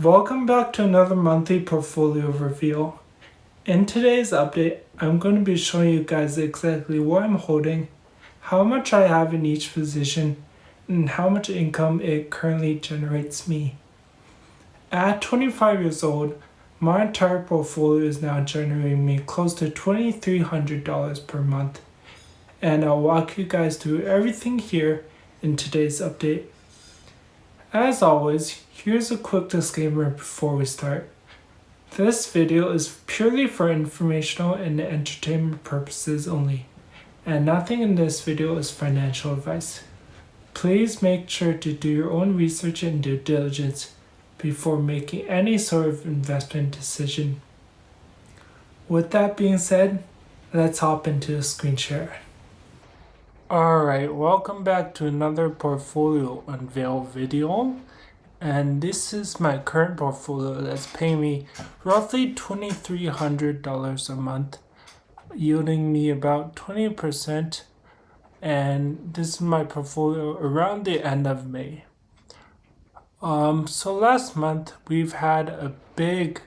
Welcome back to another monthly portfolio review. In today's update, I'm going to be showing you guys exactly what I'm holding, how much I have in each position, and how much income it currently generates me. At 25 years old, my entire portfolio is now generating me close to $2,300 per month, and I'll walk you guys through everything here in today's update. As always, here's a quick disclaimer before we start. This video is purely for informational and entertainment purposes only, and nothing in this video is financial advice. Please make sure to do your own research and due diligence before making any sort of investment decision. With that being said, let's hop into the screen share. Alright, welcome back to another portfolio unveil video. And this is my current portfolio that's paying me roughly $2,300 a month, yielding me about 20%. And this is my portfolio around the end of May. So last month we've had a big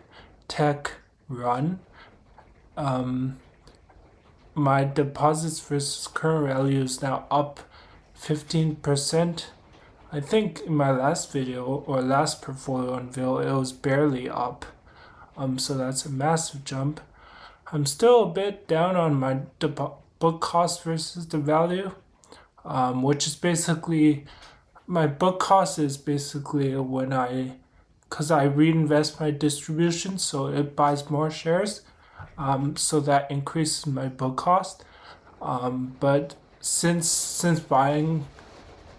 tech run. My deposits versus current value is now up 15%. I think in my last video or last portfolio unveil, it was barely up. So that's a massive jump. I'm still a bit down on my book cost versus the value, which is basically, my book cost is basically because I reinvest my distribution, so it buys more shares, so that increases my book cost. But since buying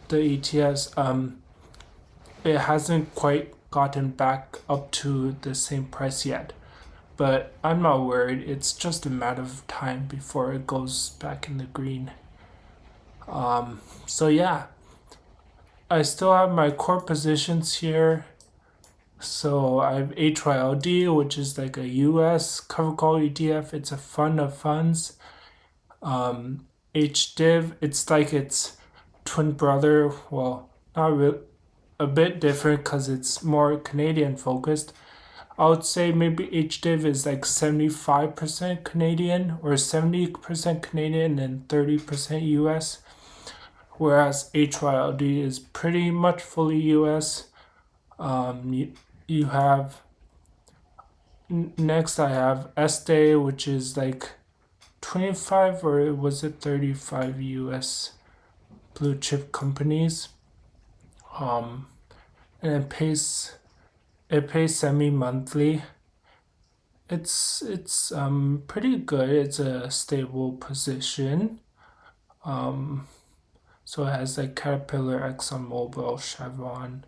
the ETFs, it hasn't quite gotten back up to the same price yet. But I'm not worried. It's just a matter of time before it goes back in the green. So yeah, I still have my core positions here. So I have HYLD, which is like a US cover call ETF. It's a fund of funds. HDIV, it's like its twin brother. Well, not really, a bit different because it's more Canadian focused. I would say maybe HDIV is like 75% Canadian or 70% Canadian and 30% US, whereas HYLD is pretty much fully US. You have next I have SDAY, which is like 25 or was it 35 US blue chip companies. And it pays semi-monthly. It's pretty good. It's a stable position. So it has like Caterpillar, ExxonMobil, Chevron,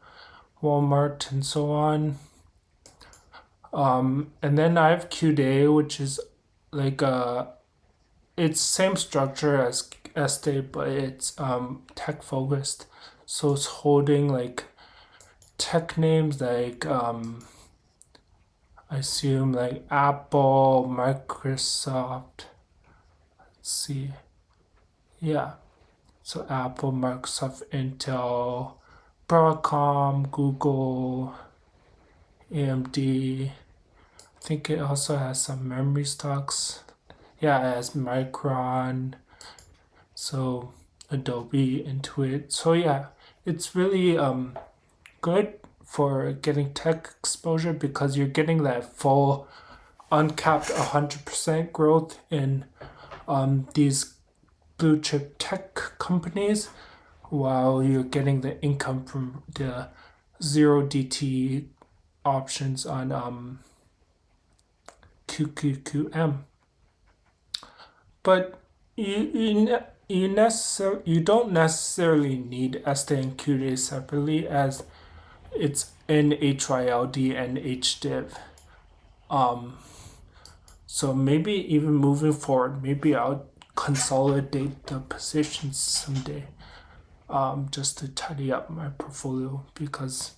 Walmart, and so on. And then I have QDA, which is like it's same structure as Estee, but it's tech focused. So it's holding like tech names like I assume like Apple, Microsoft. Let's see. Yeah. So Apple, Microsoft, Intel, Broadcom, Google, AMD. I think it also has some memory stocks. Yeah, it has Micron. So Adobe, Intuit. So yeah, it's really good for getting tech exposure because you're getting that full uncapped 100% growth in these blue chip tech companies while you're getting the income from the zero DT options on QQQM. But you don't necessarily need ST and QD separately as it's in HYLD and HDIV. So maybe even moving forward, maybe I'll consolidate the positions someday, just to tidy up my portfolio because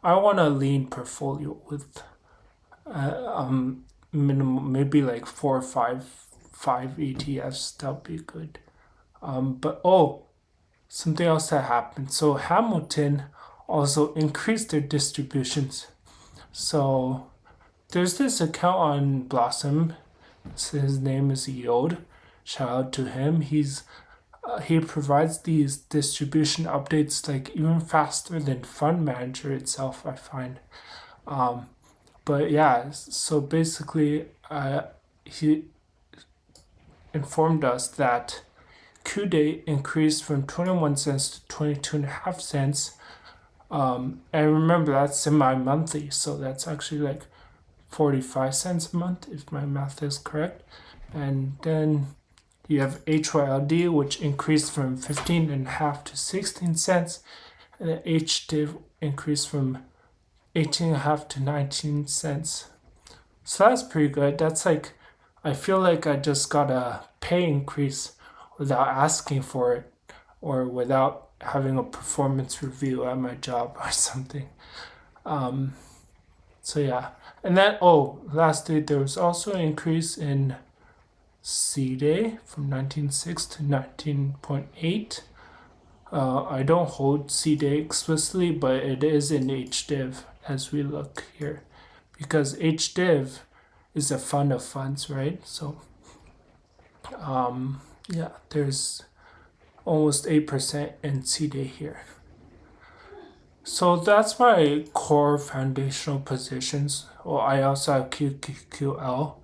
I want a lean portfolio with minimum maybe like four or five ETFs. That would be good. But something else that happened. So Hamilton also increased their distributions. So there's this account on Blossom. His name is Yield. Shout out to him. He provides these distribution updates like even faster than Fund Manager itself, I find. But yeah, so basically, he informed us that Q day increased from 21 cents to 22.5 cents. And remember, that's semi-monthly, so that's actually like 45 cents a month, if my math is correct. And then you have HYLD, which increased from 15.5 to 16 cents, and then HDIV increased from 18.5 to 19 cents. So that's pretty good. That's like, I feel like I just got a pay increase without asking for it or without having a performance review at my job or something. So yeah. And then, lastly, there was also an increase in C Day from 19.6 to 19.8. I don't hold C Day explicitly, but it is in HDIV as we look here, because HDIV is a fund of funds, right? So, yeah, there's almost 8% in C Day here. So that's my core foundational positions. Well, I also have QQQL.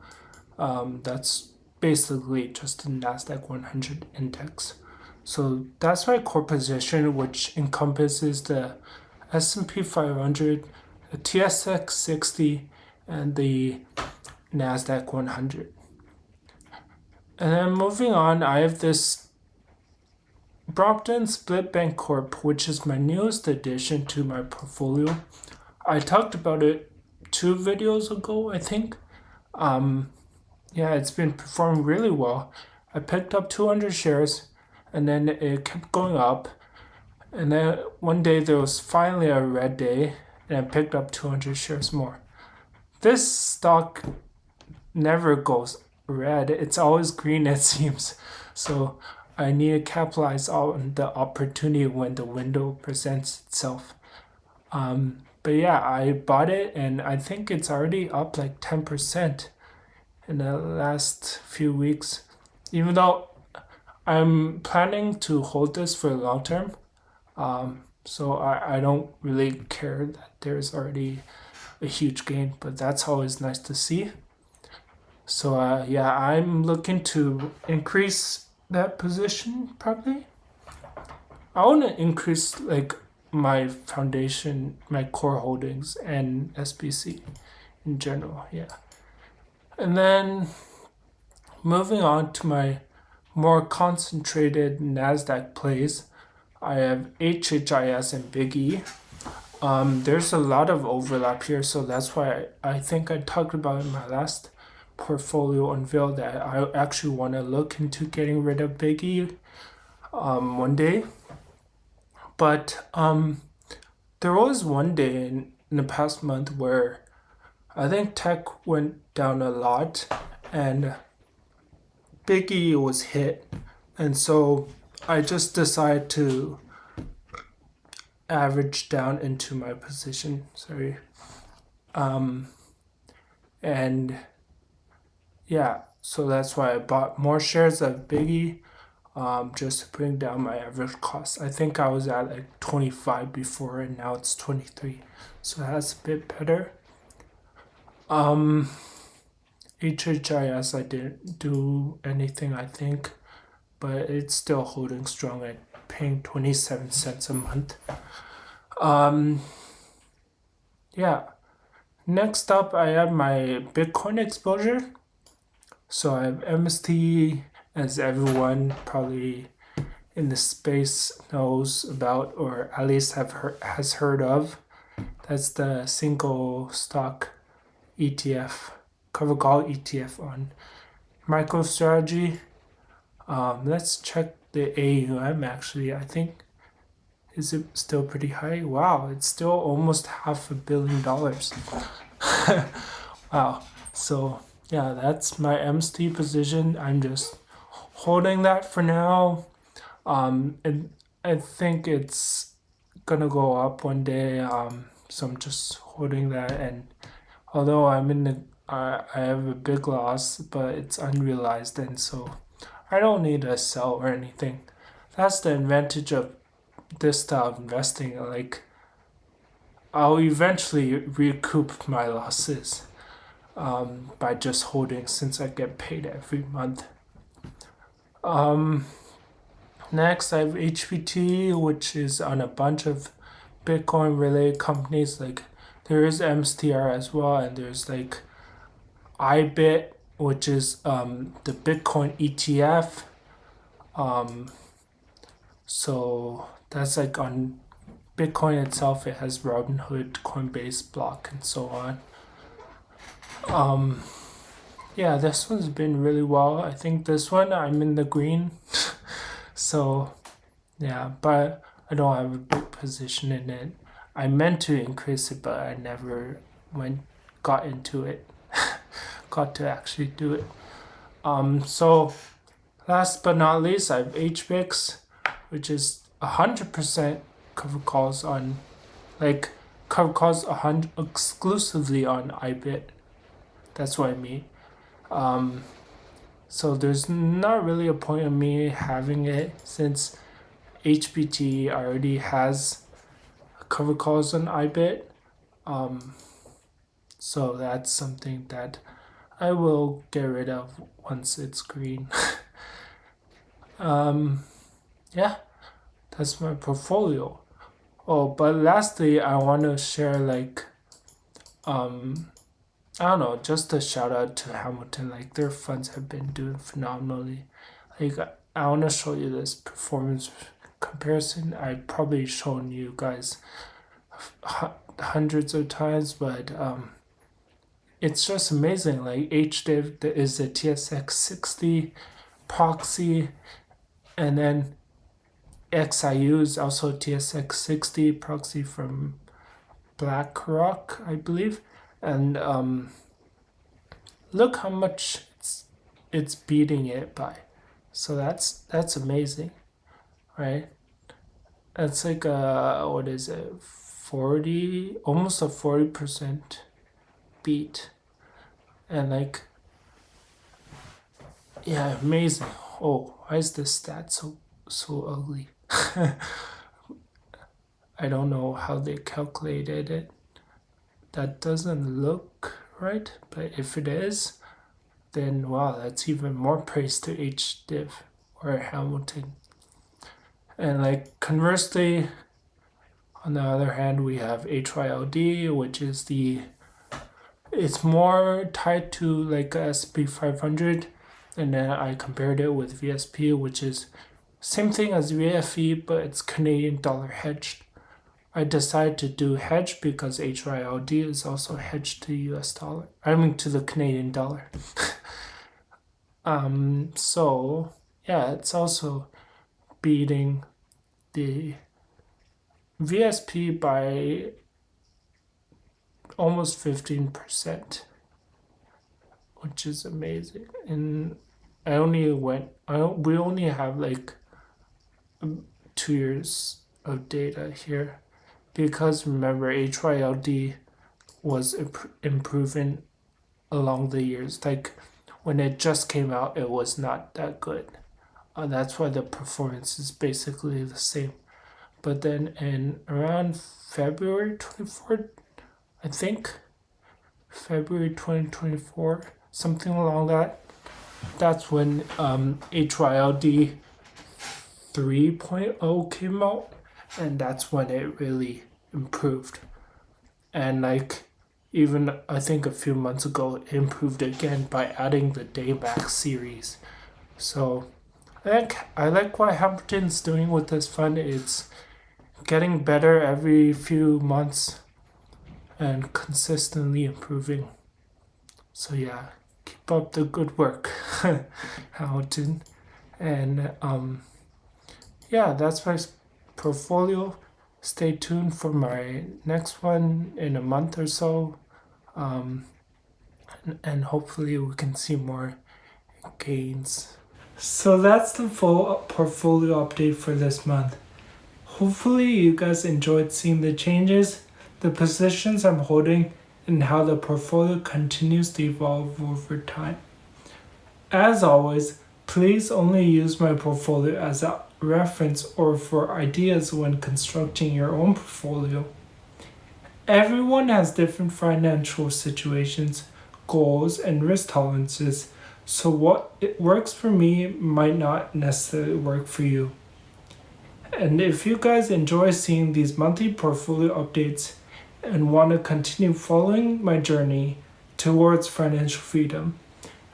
That's basically just the NASDAQ 100 index. So that's my core position, which encompasses the S&P 500, the TSX 60, and the NASDAQ 100. And then moving on, I have this Brompton Split Bank Corp, which is my newest addition to my portfolio. I talked about it 2 videos ago, I think. Yeah, it's been performing really well. I picked up 200 shares, and then it kept going up. And then one day there was finally a red day, and I picked up 200 shares more. This stock never goes red. It's always green, it seems. So I need to capitalize on the opportunity when the window presents itself. But yeah, I bought it, and I think it's already up like 10% in the last few weeks. Even though I'm planning to hold this for the long term, so I don't really care that there's already a huge gain, but that's always nice to see. So yeah, I'm looking to increase that position probably. I want to increase like my foundation, my core holdings, and SBC in general. Yeah. And then moving on to my more concentrated NASDAQ plays, I have HHIS and Big E. There's a lot of overlap here, so that's why I think I talked about in my last portfolio unveil that I actually want to look into getting rid of Big E one day. But there was one day in the past month where I think tech went down a lot and Big E was hit. And so I just decided to average down into my position. Sorry. And yeah, so that's why I bought more shares of Big E, just to bring down my average cost. I think I was at like 25 before, and now it's 23. So that's a bit better. HHIS, I didn't do anything, I think, but it's still holding strong at paying 27 cents a month. Yeah. Next up, I have my Bitcoin exposure. So I have MST, as everyone probably in the space knows about, or at least has heard of. That's the single stock ETF, covered call ETF on MicroStrategy. Let's check the AUM actually. I think, is it still pretty high? Wow, it's still almost $500 million. Wow. So yeah, that's my MST position. I'm just holding that for now. And I think it's gonna go up one day. So I'm just holding that, and Although I have a big loss, but it's unrealized, and so I don't need to sell or anything. That's the advantage of this style of investing. Like, I'll eventually recoup my losses by just holding, since I get paid every month. Next, I have HPT, which is on a bunch of Bitcoin related companies. Like, there is MSTR as well, and there's like IBIT, which is the Bitcoin ETF. So that's like on Bitcoin itself. It has Robinhood, Coinbase, Block, and so on. Yeah, this one's been really well. I think this one I'm in the green. So yeah, but I don't have a big position in it. I meant to increase it, but I never got into it. Got to actually do it. So last but not least, I have HBIX, which is 100% cover calls on, like, cover calls 100 exclusively on IBIT. That's what I mean. So there's not really a point in me having it, since HBT already has cover calls on IBIT. So that's something that I will get rid of once it's green. Yeah, that's my portfolio. Oh, but lastly, I want to share, like, I don't know, just a shout out to Hamilton. Like, their funds have been doing phenomenally. Like, I want to show you this performance comparison. I've probably shown you guys hundreds of times, but it's just amazing. Like, HDIV is a TSX 60 proxy, and then XIU is also TSX 60 proxy from BlackRock, I believe. And look how much it's beating it by. So that's amazing, right? That's like what is it, 40, almost a 40% beat. And like, yeah, amazing. Oh, why is this stat so ugly? I don't know how they calculated it. That doesn't look right, but if it is, then wow, that's even more praise to HDIV or Hamilton. And like, conversely, on the other hand, we have HYLD, which is it's more tied to like SP 500, and then I compared it with VSP, which is same thing as VFE, but it's Canadian dollar hedged. I decided to do hedge because HYLD is also hedged to US dollar. I mean, to the Canadian dollar. So yeah, it's also beating the VSP by almost 15%, which is amazing. And we only have like 2 years of data here, because remember, HYLD was improving along the years. Like, when it just came out, it was not that good. That's why the performance is basically the same. But then in around February 24th, I think, February 2024, something along that, that's when HYLD 3.0 came out, and that's when it really improved. And like, even I think a few months ago, it improved again by adding the Dayback series. So I like what Hamilton's doing with this fund. It's getting better every few months and consistently improving. So yeah, keep up the good work, Hamilton. And yeah, that's my portfolio. Stay tuned for my next one in a month or so. And hopefully we can see more gains. So that's the full portfolio update for this month. Hopefully you guys enjoyed seeing the changes, the positions I'm holding, and how the portfolio continues to evolve over time. As always, please only use my portfolio as a reference or for ideas when constructing your own portfolio. Everyone has different financial situations, goals, and risk tolerances, so what it works for me might not necessarily work for you. And if you guys enjoy seeing these monthly portfolio updates and want to continue following my journey towards financial freedom,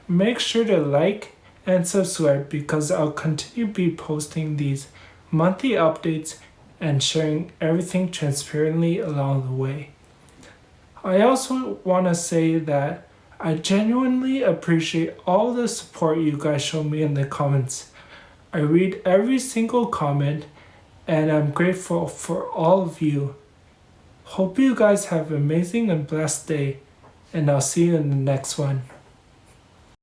make sure to like and subscribe because I'll continue to be posting these monthly updates and sharing everything transparently along the way. I also want to say that I genuinely appreciate all the support you guys show me in the comments. I read every single comment and I'm grateful for all of you. Hope you guys have an amazing and blessed day, and I'll see you in the next one.